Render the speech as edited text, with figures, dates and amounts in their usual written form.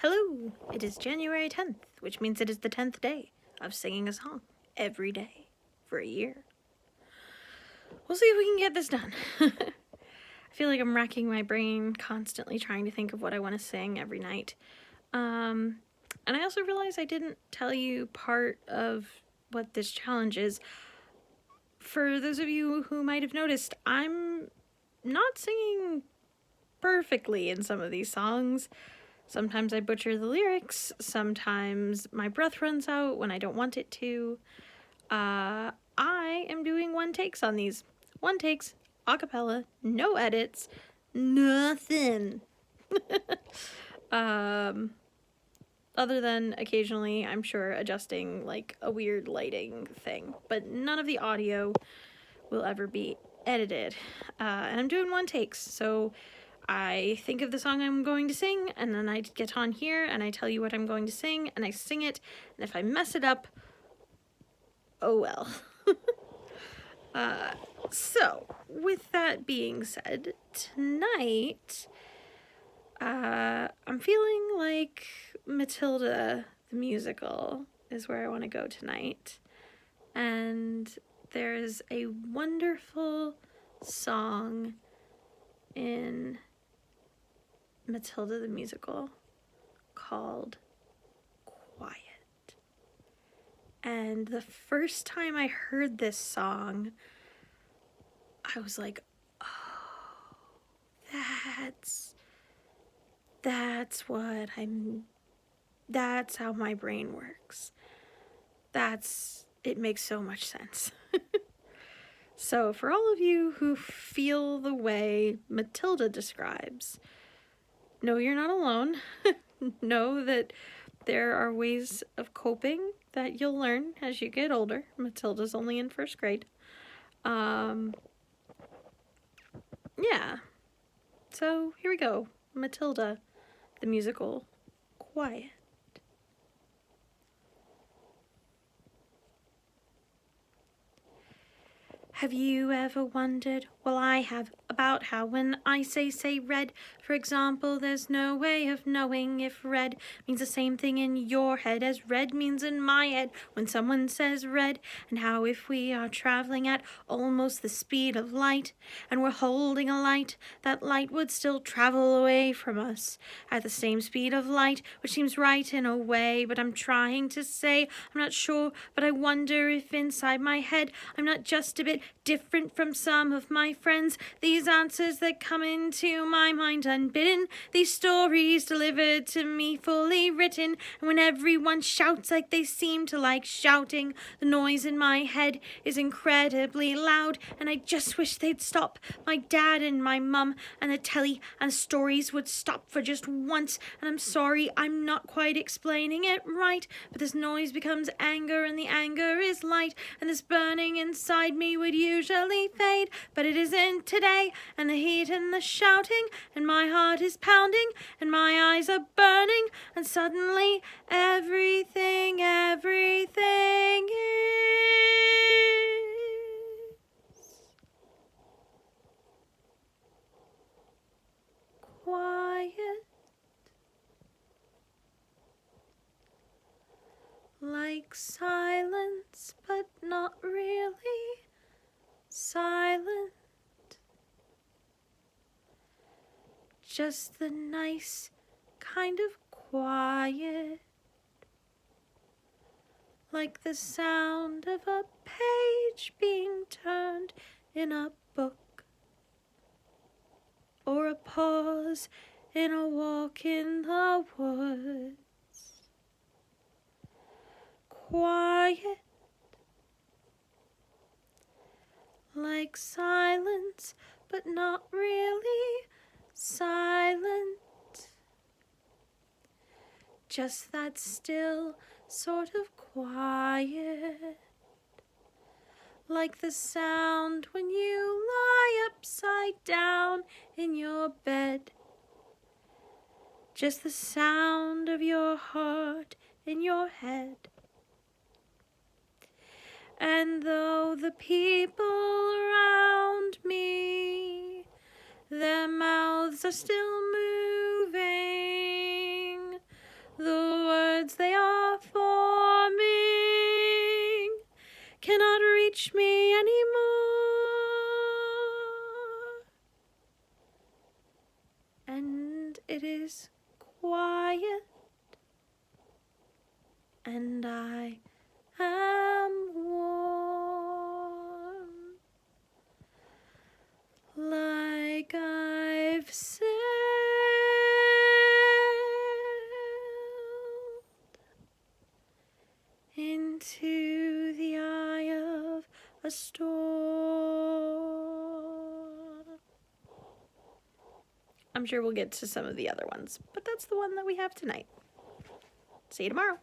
Hello! It is January 10th, which means it is the 10th day of singing a song every day for a year. We'll see if we can get this done. I feel like I'm racking my brain constantly trying to think of what I want to sing every night. And I also realized I didn't tell you part of what this challenge is. For those of you who might have noticed, I'm not singing perfectly in some of these songs. Sometimes I butcher the lyrics, sometimes my breath runs out when I don't want it to. I am doing one takes on these. One takes, a cappella, no edits, nothing. Other than occasionally, I'm sure, adjusting like a weird lighting thing, but none of the audio will ever be edited. And I'm doing one takes, so I think of the song I'm going to sing, and then I get on here and I tell you what I'm going to sing, and I sing it, and if I mess it up, oh well. So, with that being said, tonight, I'm feeling like Matilda the musical is where I want to go tonight. And there's a wonderful song in Matilda the musical called Quiet. And the first time I heard this song, I was like, oh, that's how my brain works. It makes so much sense. So for all of you who feel the way Matilda describes, know you're not alone. Know that there are ways of coping that you'll learn as you get older. Matilda's only in first grade. Yeah. So here we go. Matilda, the musical, Quiet. Have you ever wondered, well I have, about how when I say red, for example, there's no way of knowing if red means the same thing in your head as red means in my head when someone says red, and how if we are traveling at almost the speed of light, and we're holding a light, that light would still travel away from us at the same speed of light, which seems right in a way, but I'm trying to say, I'm not sure, but I wonder if inside my head I'm not just a bit different from some of my friends. These answers that come into my mind unbidden, these stories delivered to me fully written, and when everyone shouts like they seem to like shouting, the noise in my head is incredibly loud, and I just wish they'd stop. My dad and my mum and the telly and the stories would stop for just once, and I'm sorry I'm not quite explaining it right, but this noise becomes anger, and the anger is light, and this burning inside me would usually fade, but it isn't today, and the heat and the shouting, and my heart is pounding, and my eyes are burning, and suddenly everything is quiet, like silence, but not really silent. Just the nice kind of quiet, like the sound of a page being turned in a book, or a pause in a walk in the woods. Quiet, like silence, but not really silent. Just that still sort of quiet, like the sound when you lie upside down in your bed. Just the sound of your heart in your head. And though the people around me, their mouths are still moving, it is quiet, and I am warm, like I've sailed into the eye of a storm. I'm sure we'll get to some of the other ones, but that's the one that we have tonight. See you tomorrow.